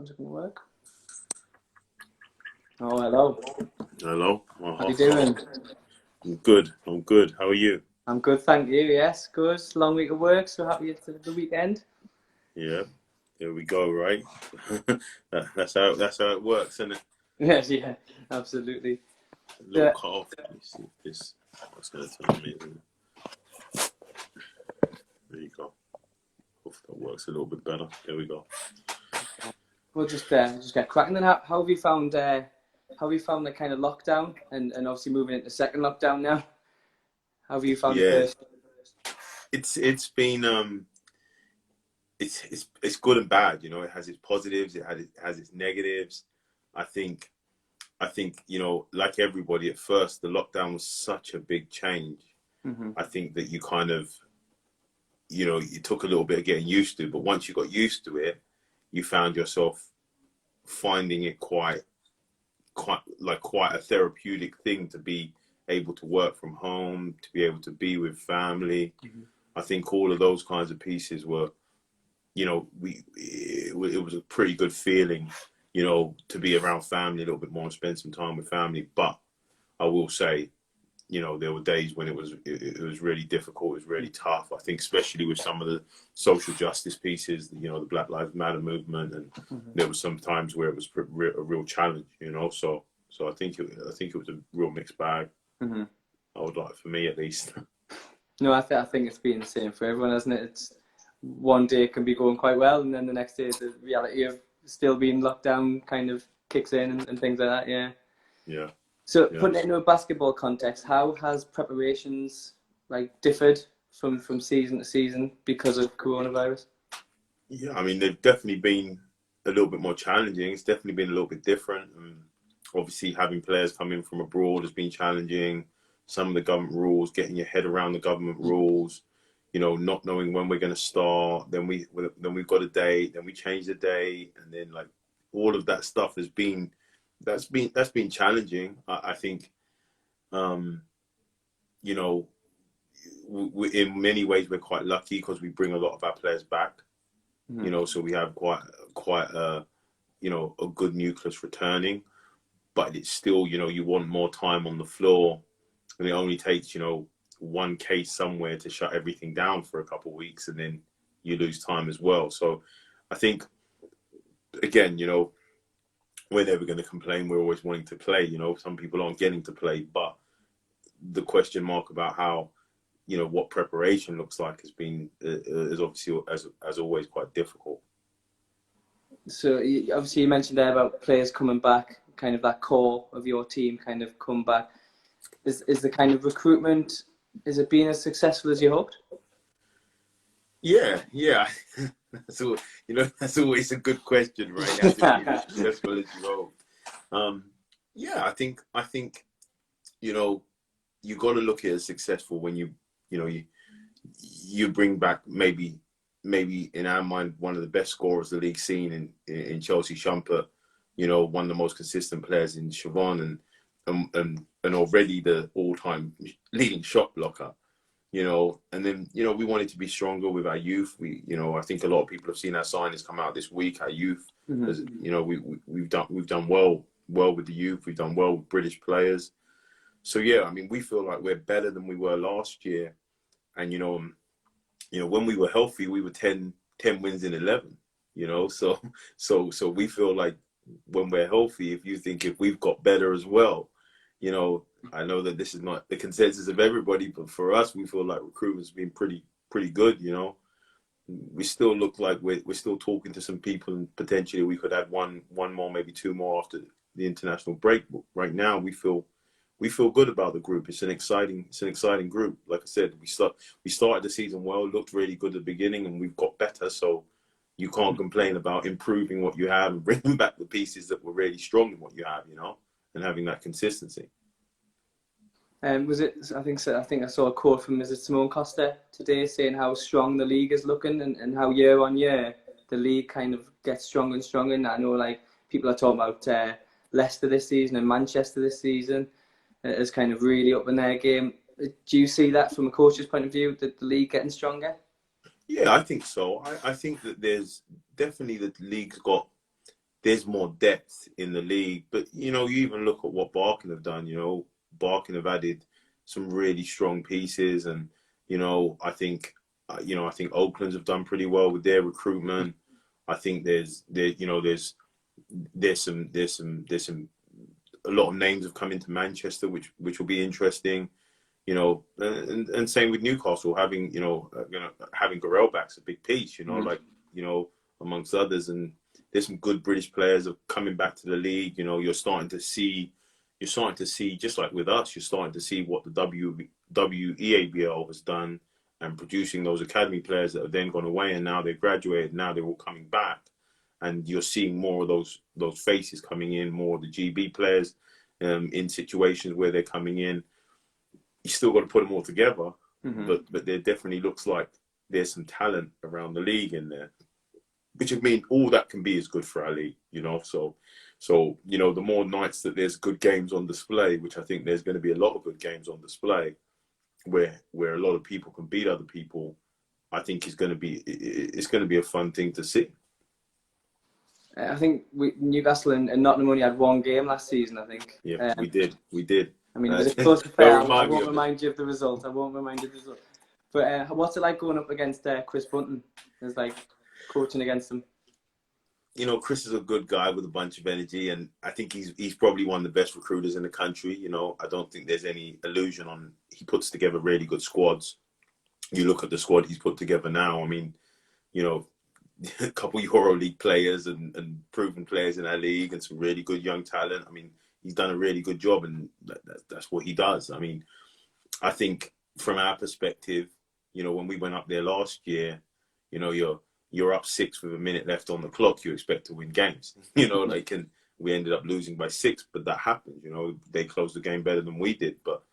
How's it going to work? Oh, hello. Hello. How are you doing? I'm good. I'm good. How are you? I'm good, thank you. Yes, good. Long week of work, so happy it's the weekend. Yeah. There we go. Right. That's how it works, isn't it? Yes, yeah, absolutely. A little cut off. Let me see if this. What's going to tell me? There you go. Hope that works a little bit better. There we go. We'll just get cracking. Then, how have you found the kind of lockdown and obviously moving into second lockdown now? How have you found the first? It's been it's good and bad. You know, it has its positives. It has its negatives. I think like everybody at first, the lockdown was such a big change. Mm-hmm. I think that you kind of, it took a little bit of getting used to, but once you got used to it, you found yourself finding it quite a therapeutic thing to be able to work from home, to be able to be with family. Mm-hmm. I think all of those kinds of pieces were, it was a pretty good feeling, to be around family a little bit more and spend some time with family. But I will say, there were days when it was really difficult. It was really tough. I think especially with some of the social justice pieces, the Black Lives Matter movement, and mm-hmm. there was some times where it was a real challenge, So I think it was a real mixed bag. Mm-hmm. I would like, for me at least. No, I think it's been the same for everyone, hasn't it? It's one day it can be going quite well, and then the next day the reality of still being locked down kind of kicks in and things like that. Yeah. Yeah. So putting it into a basketball context, how has preparations differed from season to season because of coronavirus? Yeah, I mean, they've definitely been a little bit more challenging. It's definitely been a little bit different. Obviously, having players come in from abroad has been challenging. Some of the government rules, getting your head around the government rules, not knowing when we're going to start. Then we've got a date. Then we change the date, and then all of that stuff has been. That's been challenging. I think, in many ways we're quite lucky because we bring a lot of our players back. Mm-hmm. So we have quite a good nucleus returning, but it's still, you want more time on the floor, and it only takes, one case somewhere to shut everything down for a couple of weeks, and then you lose time as well. So I think, again, we're never going to complain. We're always wanting to play. Some people aren't getting to play, but the question mark about how, what preparation looks like is obviously as always quite difficult. So obviously you mentioned there about players coming back, kind of that core of your team kind of come back. Is the kind of recruitment, is it being as successful as you hoped? Yeah. That's always a good question, right? Has it been as successful as you hope? Yeah, I think you got to look at it as successful when you bring back maybe in our mind one of the best scorers the league's seen in Chelsea Shumpert, one of the most consistent players in Siobhan, and already the all-time leading shot blocker. And then, we wanted to be stronger with our youth. I think a lot of people have seen our signings come out this week. Our youth, mm-hmm. We've done well with the youth. We've done well with British players. So yeah, I mean, we feel like we're better than we were last year. And, when we were healthy, we were 10 wins in 11, so we feel like when we're healthy, if we've got better as well, I know that this is not the consensus of everybody, but for us, we feel like recruitment's been pretty good. We still look like we're still talking to some people, and potentially we could add one more, maybe two more after the international break. But right now, we feel good about the group. It's an exciting group. Like I said, we started the season well, looked really good at the beginning, and we've got better. So you can't complain about improving what you have and bringing back the pieces that were really strong in what you have, and having that consistency. Was it? I think so. I think I saw a quote from Simone Costa today saying how strong the league is looking, and how year on year the league kind of gets stronger and stronger. And I know people are talking about Leicester this season and Manchester this season as kind of really up in their game. Do you see that from a coach's point of view, that the league getting stronger? Yeah, I think so. I think that there's definitely the league's got there's more depth in the league. But, you know, you even look at what Barking have done, you know, Barking have added some really strong pieces. And, you know, I think Oakland's have done pretty well with their recruitment. I think there's some a lot of names have come into Manchester, which will be interesting. You know, and same with Newcastle, having having Gorell back's a big piece. You know, like, you know, amongst others, and there's some good British players coming back to the league. You know, you're starting to see just like with us, you're starting to see what the WEABL has done and producing those academy players that have then gone away and now they've graduated. Now they're all coming back, and you're seeing more of those faces coming in, more of the GB players in situations where they're coming in. You still got to put them all together, but there definitely looks like there's some talent around the league in there, which I mean, all that can be is good for our league, you know. So you know, the more nights that there's good games on display, which I think there's going to be a lot of good games on display, where a lot of people can beat other people, I think it's going to be a fun thing to see. I think Newcastle and Nottingham only had one game last season, I think. Yeah, we did. I mean, it was a close affair. I won't remind you of the result. But what's it like going up against Chris Bunton? It's like coaching against him. You know, Chris is a good guy with a bunch of energy, and I think he's probably one of the best recruiters in the country. You know, I don't think there's any illusion on he puts together really good squads. You look at the squad he's put together now. I mean, you know, a couple EuroLeague players and proven players in our league and some really good young talent. I mean, he's done a really good job, and that's what he does. I mean, I think from our perspective, you know, when we went up there last year, you know, you're up 6 with a minute left on the clock. You expect to win games, you know, like, and we ended up losing by 6, but that happened. You know, they closed the game better than we did, but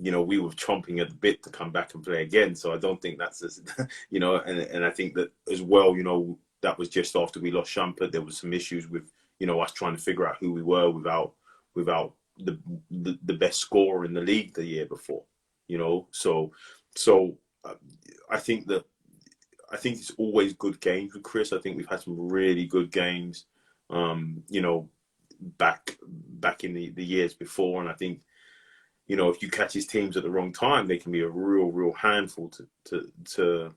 you know, we were chomping at the bit to come back and play again. So I don't think that's, you know, and I think that as well, you know, that was just after we lost Shumpert. There was some issues with, you know, us trying to figure out who we were without the best scorer in the league the year before, you know. So I think it's always good games with Chris. I think we've had some really good games, you know, back in the years before, and I think, you know, if you catch his teams at the wrong time, they can be a real handful to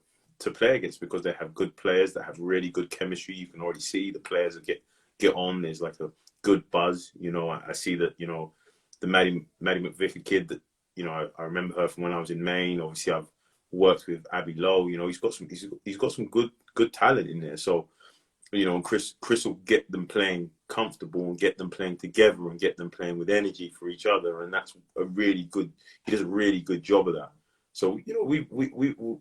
play against, because they have good players that have really good chemistry. You can already see the players that get on. There's like a good buzz. You know, I see that, you know, the Maddie McVicker kid that, you know, I remember her from when I was in Maine. Obviously, I've worked with Abby Lowe. You know, he's got some good talent in there. So, you know, and Chris will get them playing comfortable and get them playing together and get them playing with energy for each other, and that's he does a really good job of that. So, you know,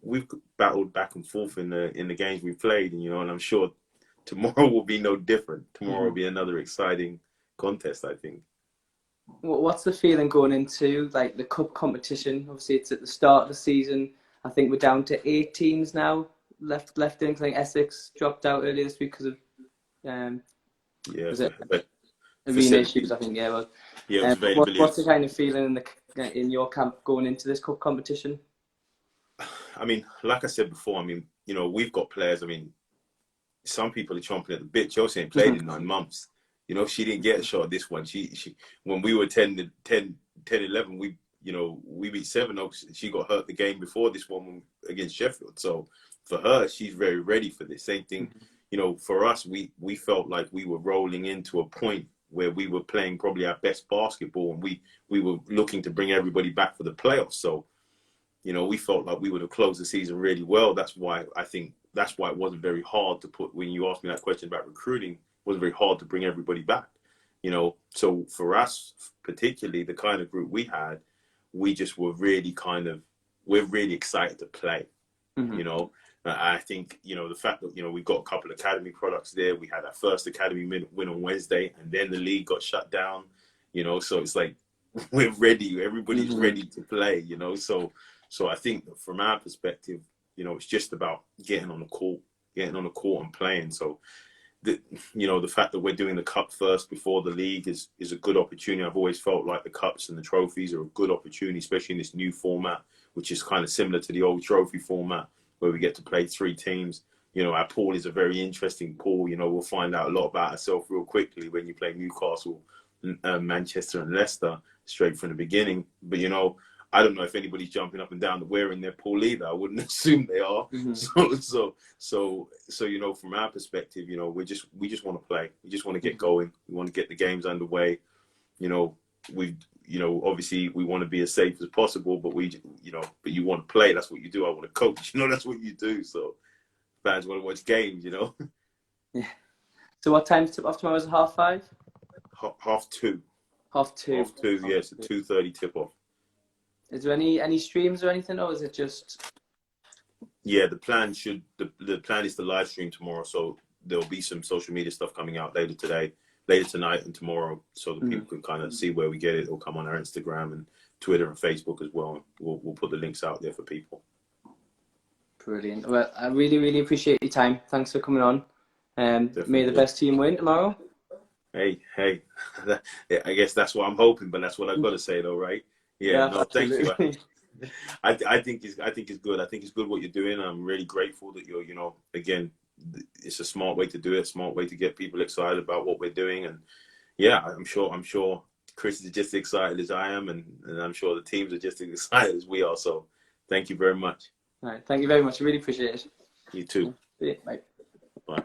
we've battled back and forth in the games we've played, and, you know, and I'm sure tomorrow will be no different. Tomorrow will be another exciting contest, I think. What's the feeling going into like the cup competition? Obviously, it's at the start of the season. I think we're down to 8 teams now left in. I think Essex dropped out earlier this week because of arena issues, I think. What's the kind of feeling in your camp going into this cup competition? I mean, like I said before, I mean, you know, we've got players. I mean, some people are chomping at the bit. Chelsea ain't played in 9 months. You know, she didn't get a shot at this one. She when we were 10-11, we beat Sevenoaks. She got hurt the game before this one against Sheffield. So for her, she's very ready for this. Same thing, you know, for us, we felt like we were rolling into a point where we were playing probably our best basketball, and we were looking to bring everybody back for the playoffs. So, you know, we felt like we would have closed the season really well. That's why it wasn't very hard to put, when you asked me that question about recruiting, it wasn't very hard to bring everybody back, you know. So for us, particularly the kind of group we had, we just were really we're really excited to play, you know. I think, you know, the fact that, you know, we got a couple of academy products there. We had our first academy win on Wednesday, and then the league got shut down, you know. So it's like, we're ready. Everybody's ready to play, you know. So I think from our perspective, you know, it's just about getting on the court and playing. So, you know, the fact that we're doing the cup first before the league is a good opportunity. I've always felt like the cups and the trophies are a good opportunity, especially in this new format, which is kind of similar to the old trophy format, where we get to play 3 teams. you know, our pool is a very interesting pool. You know, we'll find out a lot about ourselves real quickly when you play Newcastle, Manchester and Leicester straight from the beginning. But, you know, I don't know if anybody's jumping up and down the wear in their pool either. I wouldn't assume they are. So, you know, from our perspective, you know, we just want to play. We just want to get going. We want to get the games underway. You know, obviously we want to be as safe as possible, but but you want to play. That's what you do. I want to coach. You know, that's what you do. So fans want to watch games, you know. Yeah. So what time tip off tomorrow? Is it 5:30? 2:30. 2:30. 2:30. Yeah, it's a 2:30 tip off. Is there any streams or anything, or is it just? Yeah, the plan is to live stream tomorrow, so there'll be some social media stuff coming out later tonight and tomorrow, so that people can kind of see where we get it. It'll come on our Instagram and Twitter and Facebook as well. We'll put the links out there for people. Brilliant. Well, I really, really appreciate your time. Thanks for coming on. May the best team win tomorrow. Hey, I guess that's what I'm hoping, but that's what I've got to say, though, right? Yeah, no, absolutely. Thank you. I think it's good. I think it's good what you're doing. I'm really grateful that you're, you know, again, it's a smart way to do it, smart way to get people excited about what we're doing. And yeah, I'm sure Chris is just as excited as I am, and I'm sure the teams are just as excited as we are. So thank you very much. All right, thank you very much. I really appreciate it. You too. See you. Bye. Bye.